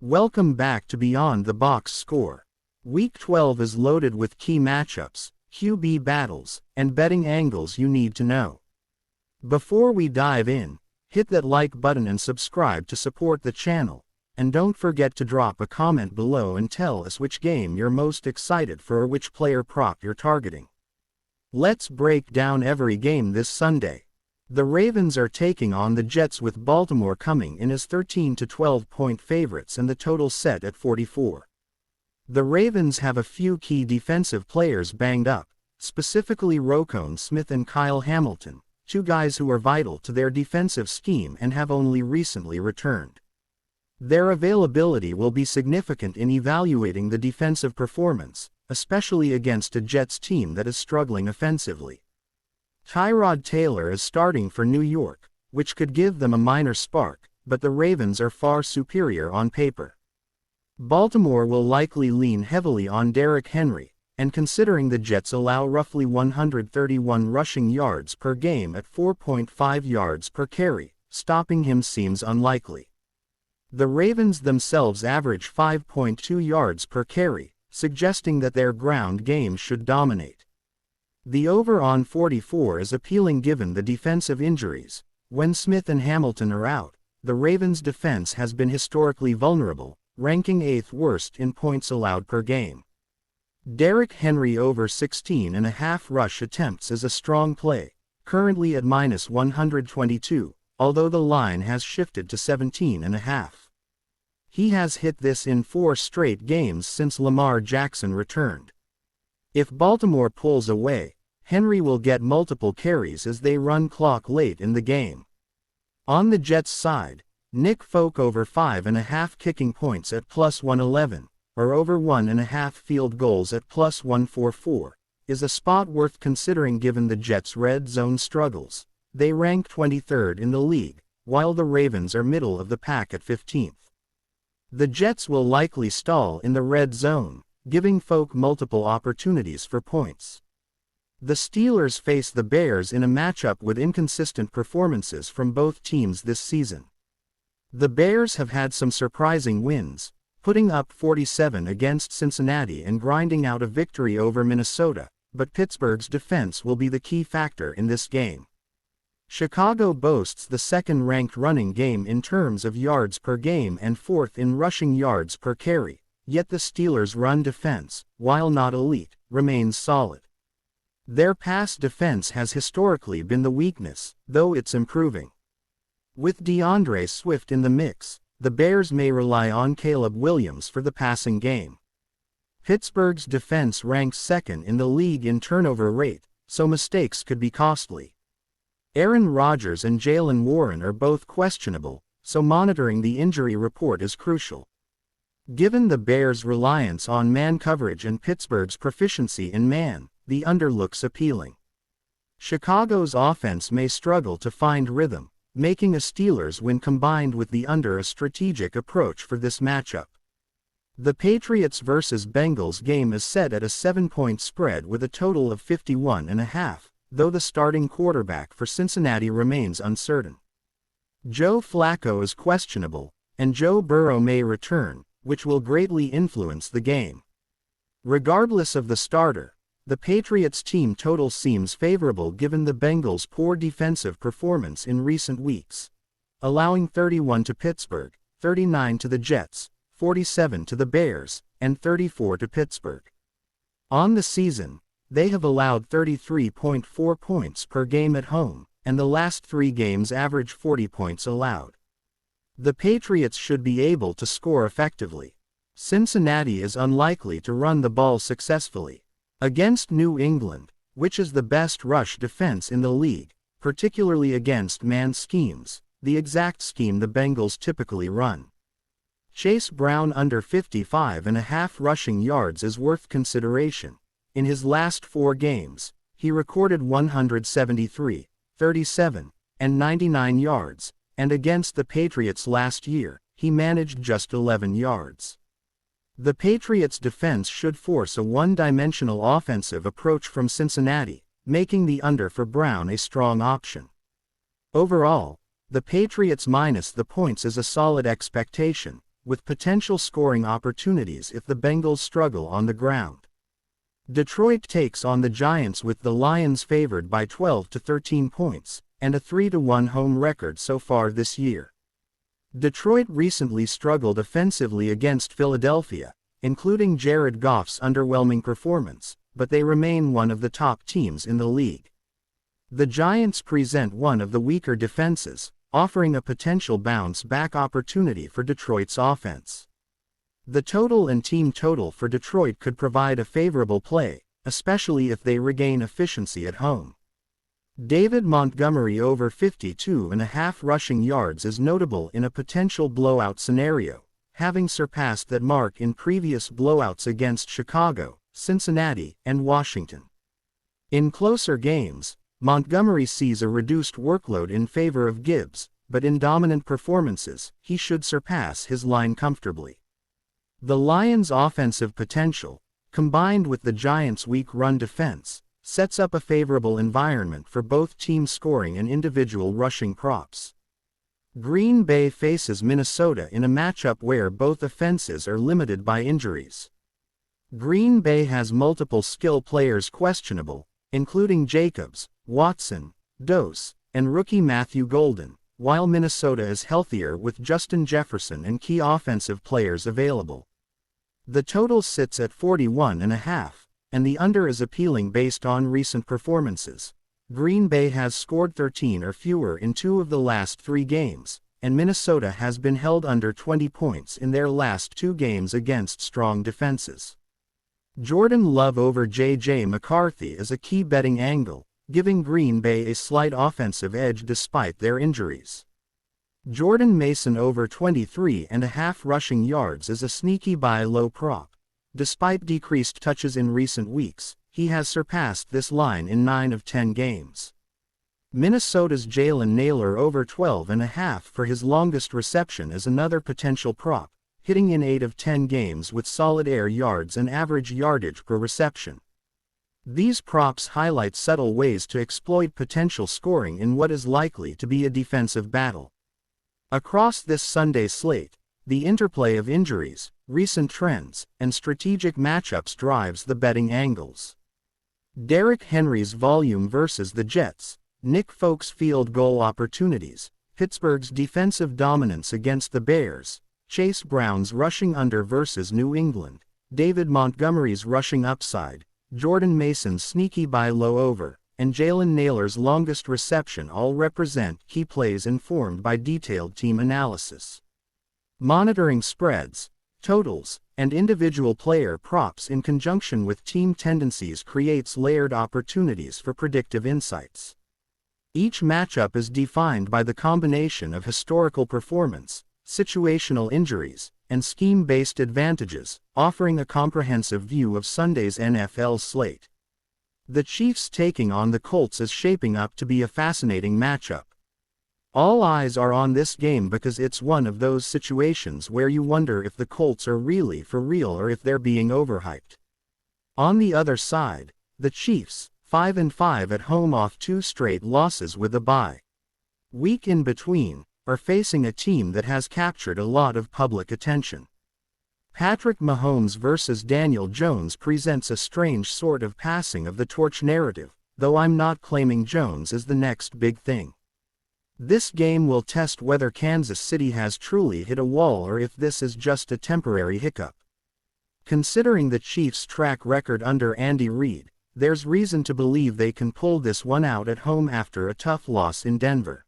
Welcome back to Beyond the Box Score. Week 12 is loaded with key matchups, QB battles, and betting angles you need to know. Before we dive in, hit that like button and subscribe to support the channel, and don't forget to drop a comment below and tell us which game you're most excited for or which player prop you're targeting. Let's break down every game this Sunday. The Ravens are taking on the Jets with Baltimore coming in as 13 to 12-point favorites and the total set at 44. The Ravens have a few key defensive players banged up, specifically Roquan Smith and Kyle Hamilton, two guys who are vital to their defensive scheme and have only recently returned. Their availability will be significant in evaluating the defensive performance, especially against a Jets team that is struggling offensively. Tyrod Taylor is starting for New York, which could give them a minor spark, but the Ravens are far superior on paper. Baltimore will likely lean heavily on Derrick Henry, and considering the Jets allow roughly 131 rushing yards per game at 4.5 yards per carry, stopping him seems unlikely. The Ravens themselves average 5.2 yards per carry, suggesting that their ground game should dominate. The over on 44 is appealing given the defensive injuries. When Smith and Hamilton are out, the Ravens' defense has been historically vulnerable, ranking 8th worst in points allowed per game. Derrick Henry over 16.5 rush attempts is a strong play, currently at -122, although the line has shifted to 17.5. He has hit this in 4 straight games since Lamar Jackson returned. If Baltimore pulls away, Henry will get multiple carries as they run clock late in the game. On the Jets side, Nick Folk over 5.5 kicking points at +111, or over 1.5 field goals at +144, is a spot worth considering given the Jets' red zone struggles. They rank 23rd in the league, while the Ravens are middle of the pack at 15th. The Jets will likely stall in the red zone, giving Folk multiple opportunities for points. The Steelers face the Bears in a matchup with inconsistent performances from both teams this season. The Bears have had some surprising wins, putting up 47 against Cincinnati and grinding out a victory over Minnesota, but Pittsburgh's defense will be the key factor in this game. Chicago boasts the second-ranked running game in terms of yards per game and 4th in rushing yards per carry. Yet the Steelers' run defense, while not elite, remains solid. Their pass defense has historically been the weakness, though it's improving. With DeAndre Swift in the mix, the Bears may rely on Caleb Williams for the passing game. Pittsburgh's defense ranks 2nd in the league in turnover rate, so mistakes could be costly. Aaron Rodgers and Jaylen Warren are both questionable, so monitoring the injury report is crucial. Given the Bears' reliance on man coverage and Pittsburgh's proficiency in man, the under looks appealing. Chicago's offense may struggle to find rhythm, making a Steelers win combined with the under a strategic approach for this matchup. The Patriots vs. Bengals game is set at a 7-point spread with a total of 51.5, though the starting quarterback for Cincinnati remains uncertain. Joe Flacco is questionable, and Joe Burrow may return, which will greatly influence the game. Regardless of the starter, the Patriots team total seems favorable given the Bengals' poor defensive performance in recent weeks, allowing 31 to Pittsburgh, 39 to the Jets, 47 to the Bears, and 34 to Pittsburgh. On the season, they have allowed 33.4 points per game at home, and the last 3 games average 40 points allowed. The Patriots should be able to score effectively. Cincinnati is unlikely to run the ball successfully. Against New England, which is the best rush defense in the league, particularly against man schemes, the exact scheme the Bengals typically run. Chase Brown under 55.5 rushing yards is worth consideration. In his last 4 games, he recorded 173, 37, and 99 yards, and against the Patriots last year, he managed just 11 yards. The Patriots' defense should force a one-dimensional offensive approach from Cincinnati, making the under for Brown a strong option. Overall, the Patriots minus the points is a solid expectation, with potential scoring opportunities if the Bengals struggle on the ground. Detroit takes on the Giants with the Lions favored by 12 to 13 points, and a 3-1 home record so far this year. Detroit recently struggled offensively against Philadelphia, including Jared Goff's underwhelming performance, but they remain one of the top teams in the league. The Giants present one of the weaker defenses, offering a potential bounce-back opportunity for Detroit's offense. The total and team total for Detroit could provide a favorable play, especially if they regain efficiency at home. David Montgomery over 52.5 rushing yards is notable in a potential blowout scenario, having surpassed that mark in previous blowouts against Chicago, Cincinnati, and Washington. In closer games, Montgomery sees a reduced workload in favor of Gibbs, but in dominant performances, he should surpass his line comfortably. The Lions' offensive potential, combined with the Giants' weak run defense, sets up a favorable environment for both team scoring and individual rushing props. Green Bay faces Minnesota in a matchup where both offenses are limited by injuries. Green Bay has multiple skill players questionable, including Jacobs, Watson, Dose, and rookie Matthew Golden, while Minnesota is healthier with Justin Jefferson and key offensive players available. The total sits at 41.5, and the under is appealing based on recent performances. Green Bay has scored 13 or fewer in 2 of the last 3 games, and Minnesota has been held under 20 points in their last 2 games against strong defenses. Jordan Love over J.J. McCarthy is a key betting angle, giving Green Bay a slight offensive edge despite their injuries. Jordan Mason over 23.5 rushing yards is a sneaky buy low prop. Despite decreased touches in recent weeks, he has surpassed this line in 9 of 10 games. Minnesota's Jalen Nailor over 12.5 for his longest reception is another potential prop, hitting in 8 of 10 games with solid air yards and average yardage per reception. These props highlight subtle ways to exploit potential scoring in what is likely to be a defensive battle. Across this Sunday slate, the interplay of injuries, recent trends, and strategic matchups drives the betting angles. Derrick Henry's volume versus the Jets, Nick Folk's field goal opportunities, Pittsburgh's defensive dominance against the Bears, Chase Brown's rushing under versus New England, David Montgomery's rushing upside, Jordan Mason's sneaky buy low over, and Jalen Nailor's longest reception all represent key plays informed by detailed team analysis. Monitoring spreads, totals, and individual player props in conjunction with team tendencies creates layered opportunities for predictive insights. Each matchup is defined by the combination of historical performance, situational injuries, and scheme-based advantages, offering a comprehensive view of Sunday's NFL slate. The Chiefs taking on the Colts is shaping up to be a fascinating matchup. All eyes are on this game because it's one of those situations where you wonder if the Colts are really for real or if they're being overhyped. On the other side, the Chiefs, 5-5 at home off 2 straight losses with a bye week in between, are facing a team that has captured a lot of public attention. Patrick Mahomes versus Daniel Jones presents a strange sort of passing of the torch narrative, though I'm not claiming Jones is the next big thing. This game will test whether Kansas City has truly hit a wall or if this is just a temporary hiccup. Considering the Chiefs' track record under Andy Reid, there's reason to believe they can pull this one out at home after a tough loss in Denver.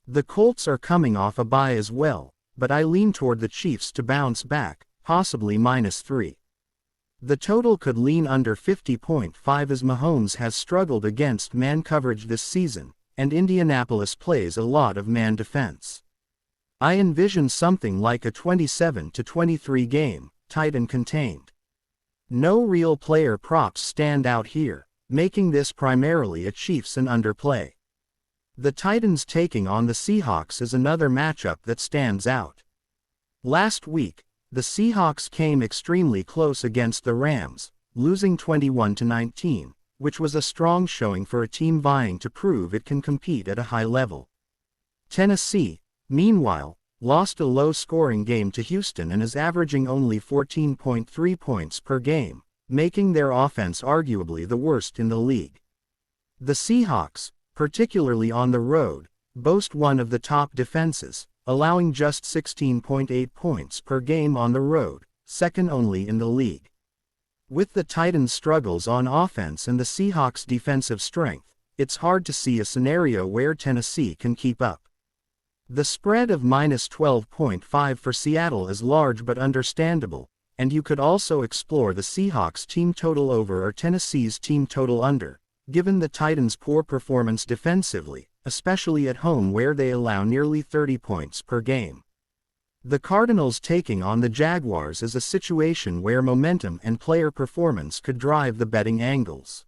The Colts are coming off a bye as well, but I lean toward the Chiefs to bounce back, possibly -3. The total could lean under 50.5 as Mahomes has struggled against man coverage this season, and Indianapolis plays a lot of man defense. I envision something like a 27-23 game, tight and contained. No real player props stand out here, making this primarily a Chiefs and under play. The Titans taking on the Seahawks is another matchup that stands out. Last week, the Seahawks came extremely close against the Rams, losing 21-19, which was a strong showing for a team vying to prove it can compete at a high level. Tennessee, meanwhile, lost a low-scoring game to Houston and is averaging only 14.3 points per game, making their offense arguably the worst in the league. The Seahawks, particularly on the road, boast one of the top defenses, allowing just 16.8 points per game on the road, second only in the league. With the Titans' struggles on offense and the Seahawks' defensive strength, it's hard to see a scenario where Tennessee can keep up. The spread of -12.5 for Seattle is large but understandable, and you could also explore the Seahawks team total over or Tennessee's team total under, given the Titans' poor performance defensively, especially at home where they allow nearly 30 points per game. The Cardinals taking on the Jaguars is a situation where momentum and player performance could drive the betting angles.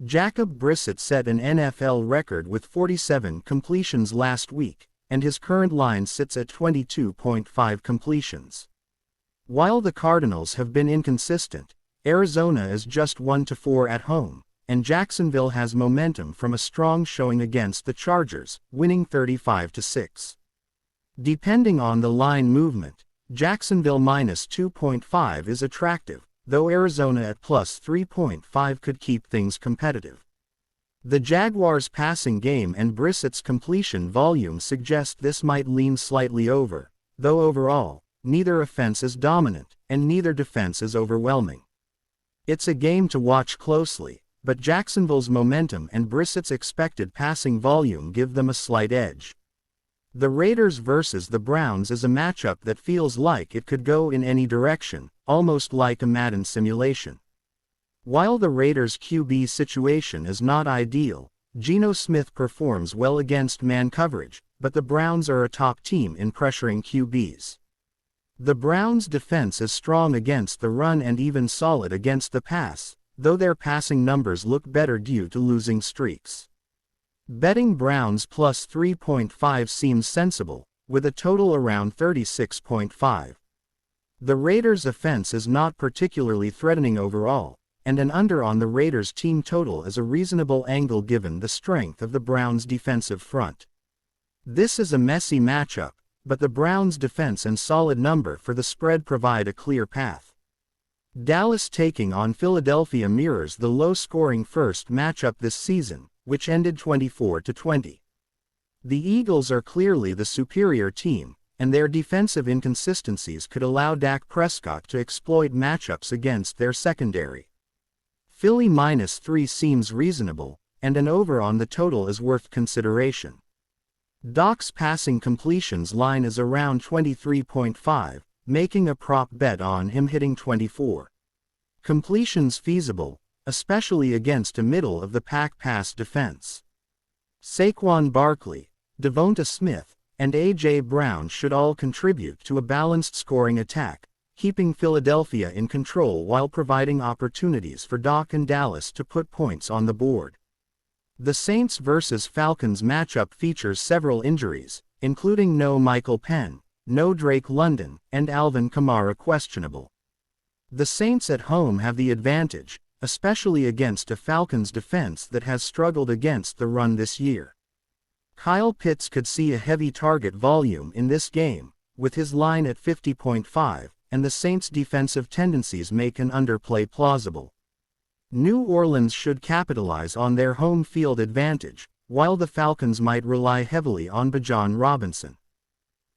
Jacob Brissett set an NFL record with 47 completions last week, and his current line sits at 22.5 completions. While the Cardinals have been inconsistent, Arizona is just 1-4 at home, and Jacksonville has momentum from a strong showing against the Chargers, winning 35-6. Depending on the line movement, Jacksonville -2.5 is attractive, though Arizona at +3.5 could keep things competitive. The Jaguars' passing game and Brissett's completion volume suggest this might lean slightly over, though overall, neither offense is dominant, and neither defense is overwhelming. It's a game to watch closely, but Jacksonville's momentum and Brissett's expected passing volume give them a slight edge. The Raiders versus the Browns is a matchup that feels like it could go in any direction, almost like a Madden simulation. While the Raiders' QB situation is not ideal, Geno Smith performs well against man coverage, but the Browns are a top team in pressuring QBs. The Browns' defense is strong against the run and even solid against the pass, though their passing numbers look better due to losing streaks. Betting Browns +3.5 seems sensible, with a total around 36.5. The Raiders' offense is not particularly threatening overall, and an under on the Raiders' team total is a reasonable angle given the strength of the Browns' defensive front. This is a messy matchup, but the Browns' defense and solid number for the spread provide a clear path. Dallas taking on Philadelphia mirrors the low-scoring first matchup this season, which ended 24-20. The Eagles are clearly the superior team, and their defensive inconsistencies could allow Dak Prescott to exploit matchups against their secondary. Philly -3 seems reasonable, and an over on the total is worth consideration. Doc's passing completions line is around 23.5, making a prop bet on him hitting 24. Completions feasible, especially against a middle-of-the-pack pass defense. Saquon Barkley, Devonta Smith, and A.J. Brown should all contribute to a balanced scoring attack, keeping Philadelphia in control while providing opportunities for Doc and Dallas to put points on the board. The Saints vs. Falcons matchup features several injuries, including no Michael Penn, no Drake London, and Alvin Kamara questionable. The Saints at home have the advantage, especially against a Falcons defense that has struggled against the run this year. Kyle Pitts could see a heavy target volume in this game, with his line at 50.5, and the Saints' defensive tendencies make an underplay plausible. New Orleans should capitalize on their home field advantage, while the Falcons might rely heavily on Bijan Robinson.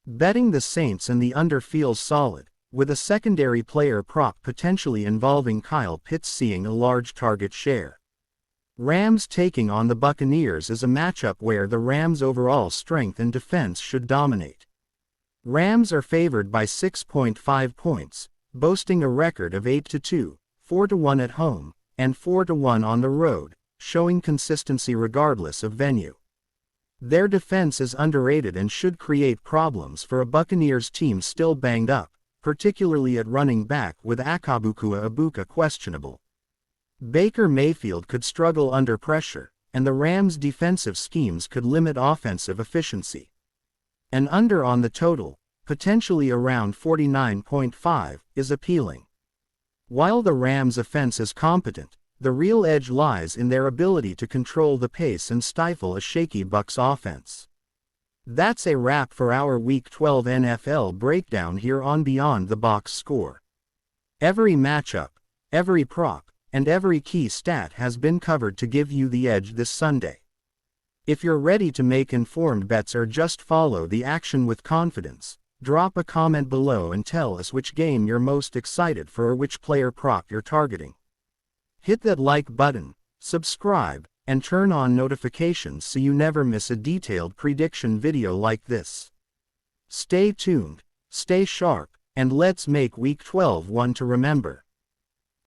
Betting the Saints and the under feels solid, with a secondary player prop potentially involving Kyle Pitts seeing a large target share. Rams taking on the Buccaneers is a matchup where the Rams' overall strength and defense should dominate. Rams are favored by 6.5 points, boasting a record of 8-2, 4-1 at home, and 4-1 on the road, showing consistency regardless of venue. Their defense is underrated and should create problems for a Buccaneers team still banged up, particularly at running back with Akabukua Ibuka questionable. Baker Mayfield could struggle under pressure, and the Rams' defensive schemes could limit offensive efficiency. An under on the total, potentially around 49.5, is appealing. While the Rams' offense is competent, the real edge lies in their ability to control the pace and stifle a shaky Bucs offense. That's a wrap for our Week 12 NFL breakdown here on Beyond the Box Score. Every matchup, every prop, and every key stat has been covered to give you the edge this Sunday. If you're ready to make informed bets or just follow the action with confidence, drop a comment below and tell us which game you're most excited for or which player prop you're targeting. Hit that like button, subscribe, and turn on notifications so you never miss a detailed prediction video like this. Stay tuned, stay sharp, and let's make Week 12 one to remember.